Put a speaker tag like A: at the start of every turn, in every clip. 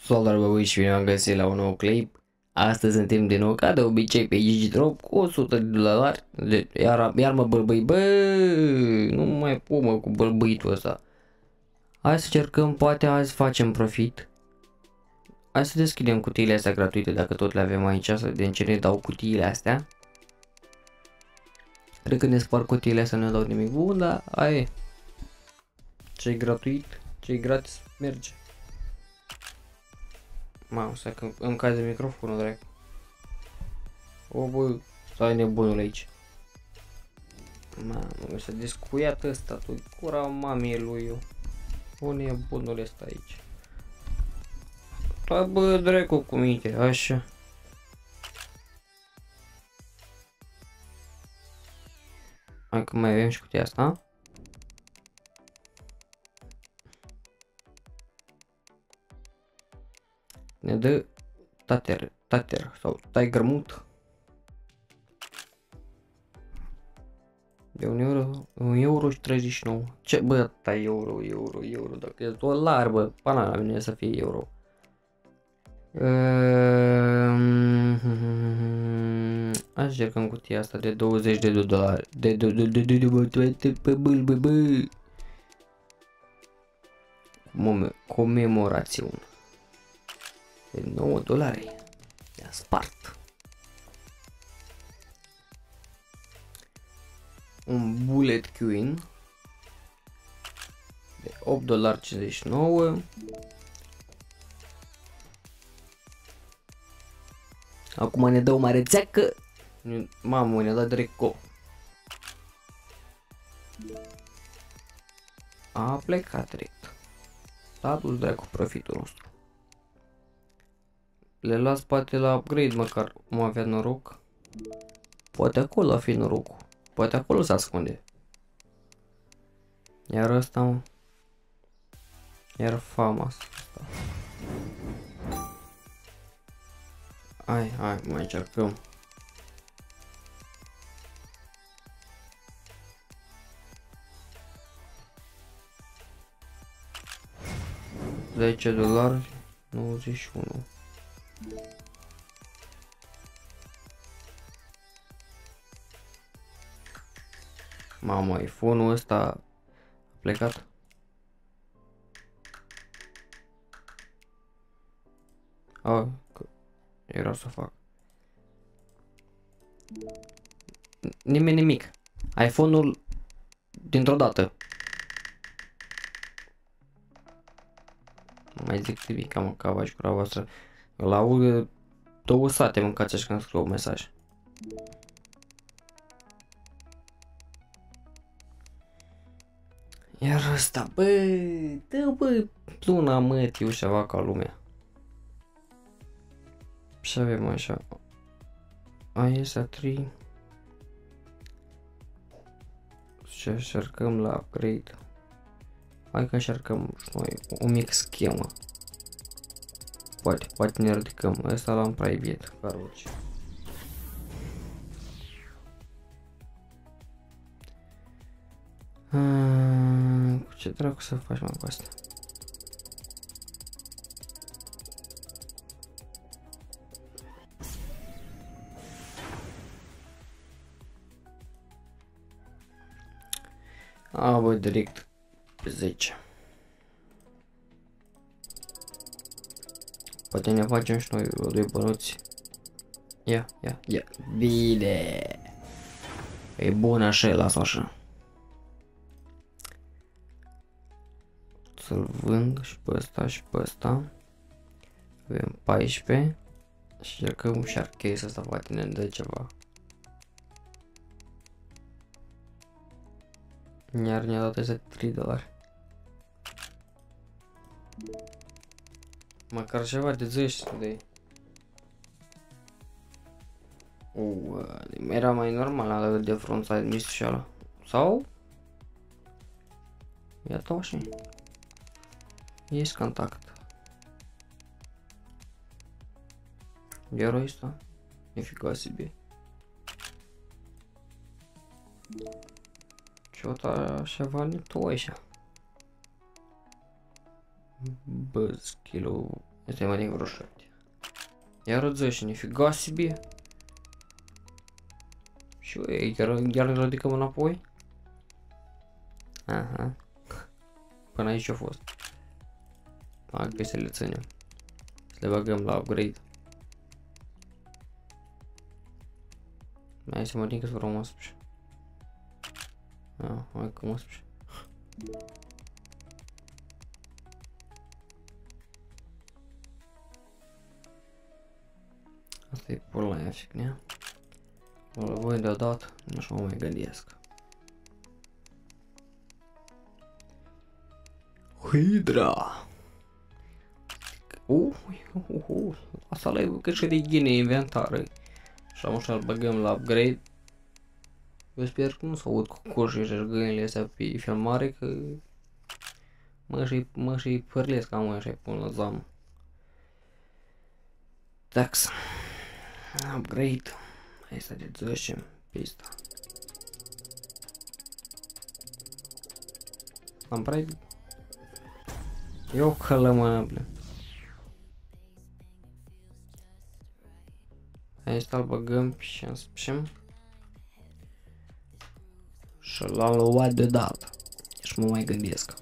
A: Salutare băbâi și bine am găsit la un nou clip. Astăzi suntem din nou ca de obicei pe GigiDrop cu 100 de dolari. Iar mă bălbâi, bă, nu mai pot cu bălbâitul ăsta. Hai să cercăm, poate azi facem profit. Hai să deschidem cutiile astea gratuite dacă tot le avem aici, să vedem ce ne dau cutiile astea. Cred că ne spar cutiile astea, nu ne dau nimic bun, dar aia ce-i gratuit, ce-i gratis, merge. Mamă, stai că îmi cade microfonul, dracu. O, bă, stai nebunul aici. Mamă, s-a descuiat ăsta, tu cura mamei lui eu. O nebunul ăsta aici. Stai, bă, dracu cu minte, așa. Hai că mai avem și cutia asta. Ne dă tater sau tiger mut. De 1 euro și 39. Ce bă, tai euro, dacă e dolar, bă, pana la mine să fie euro. Aș cercăm cutia asta de 20 de dolari. Comemorațiune. De 9 dolari. I-a spart. Un bullet queen de 8,59 $. Acum ne dă o mare țeacă. Mamă, ne-a dat direct co. A plecat direct. S-a dus dracu profitul nostru. Le las poate la upgrade măcar, cum avea noroc. Poate acolo a fi norocul. Poate acolo se ascunde. Iar ăsta, mă. Iar fama asta. Hai, mai încercăm. $10, 91. Mamă, iPhone-ul ăsta a plecat. Era să fac. Nimic. iPhone-ul dintr-o dată. Mai zic nimic, mă, cava și cura voastră. La aud 2 sate mâncați așa când scriu un mesaj. Iar ăsta, bă, dă bă, luna mătii ușa ca lumea. Și avem așa. Aia 3. Și încercăm la upgrade. Hai că încercăm noi o mic schemă. Poate ne ridicăm. Ăsta l-am private, caroci. Ce dracu să faci, mă, cu asta? Bă, direct pe 10. Poate ne facem și noi 2 bănuți. Ia. Bine. E bun așa, las așa. Să-l vând și pe ăsta și pe ăsta. Avem 14. Și cercăm un shark case, asta poate ne dă ceva. Iar ne-a dat ăsta $3. Măcar ceva de 10 de. Era mai normal ala de frontside mist și ala. Sau? Iată așa. Ești contact. Iar ăsta. Eficace bine. Ce-o așa vale tu așa. Bă, skill-ul Este mai vreo 7. Iar 10, nifiga себе. Și chiar ne ridicăm înapoi? Aha. Până aici a fost. Hai să le ținem. Să le băgăm la upgrade. Mai să mă ridic să vreau mă spus. Hai că mă spus. Asta e pula aia, ficnea. O voi deodată, nu știu mă mai gândesc. Hydra! Asta la e cât și de ghine inventare. Și am așa îl băgăm la upgrade. Eu sper că nu s-o aud cu coșii și găinile astea pe filmare, că mă și părlesc cam așa pun la zam. Tax. Upgrade. Asta de 10 pista. Am prea... Eu călămână, ble. Aici îl băgăm și îmi spun. Și l-am luat deodată. Și mă mai gândesc.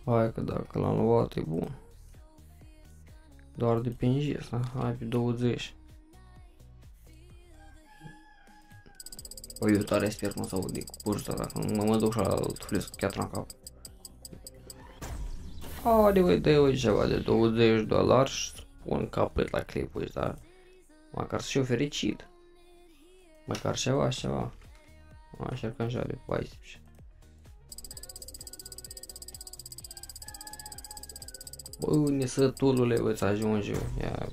A: Hai că dacă l-am luat e bun. Doar depinde asta. Hai pe 20. Păi eu tare sper că nu s-aud de cursul ăsta, dacă mă duc și la tuflesc chiar în cap. De ceva de $20 și spun caplet la clipul ăsta. Măcar să fiu fericit. Măcar ceva. Încercăm și de 14. Bă, nesătulule, bă, să ajunge. Ia.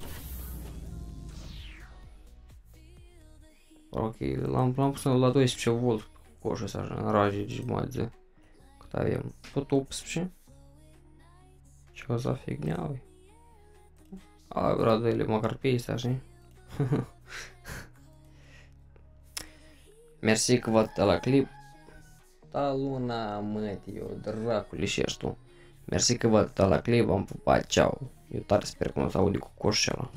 A: Ok, l-am pus la 12 volt coșul ăsta, în raje jumătate. Cât avem? Tot 18? Ce o să figneau, ui. Vreau de ele, măcar pe astea, știi? Mersi că v-ați dat la clip. Ta luna, mătii, eu dracule și ești tu. Mersi că v-ați dat la clip, am pupat, ceau. Eu tare sper că nu o să aude cu coșul ăla.